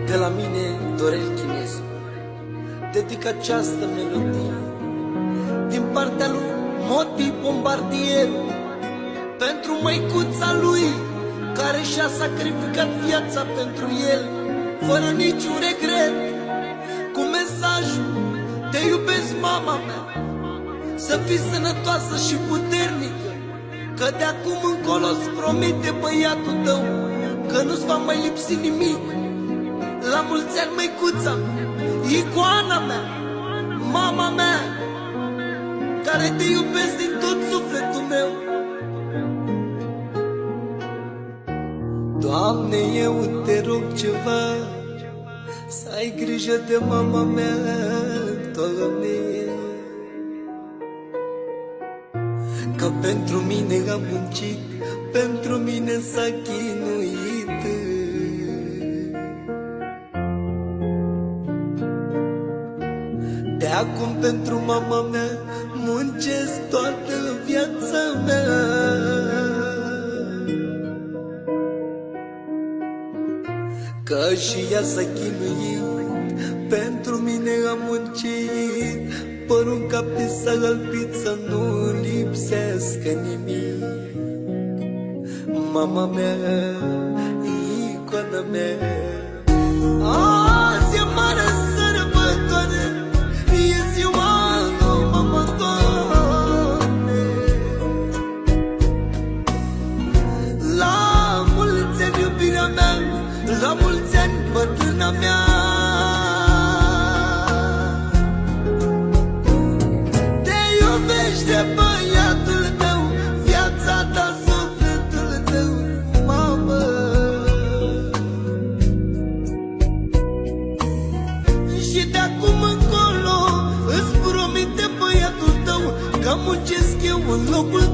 De la mine, Dorel Chinescu, dedic această melodie din partea lui Moti Bombardierul, pentru măicuța lui care și-a sacrificat viața pentru el, fără niciun regret, cu mesajul: te iubesc, mama mea, să fii sănătoasă și puternică, că de acum încolo îți promite băiatul tău că nu-ți va mai lipsi nimic. La mulți ani, măicuța, icoana mea, mama mea, care te iubesc din tot sufletul meu. Doamne, eu te rog ceva, să ai grijă de mama mea, Doamne, că pentru mine am muncit, pentru mine s-a chinuit. De acum pentru mama mea muncesc toată viața mea. Că și ea s-a chinuit, pentru mine am muncit, părul în cap de s-a albit să nu lipsească nimic. Mama mea, icoana mea, azi e mare sărbătoare, e ziua lui mama, Doamne. La mulți ani, iubirea mea, la mulți ani, bătrâna mea. Te iubește băiatul tău, viața ta, sufletul tău, mamă. Și de acum încolo îți promite băiatul tău că muncesc eu în locul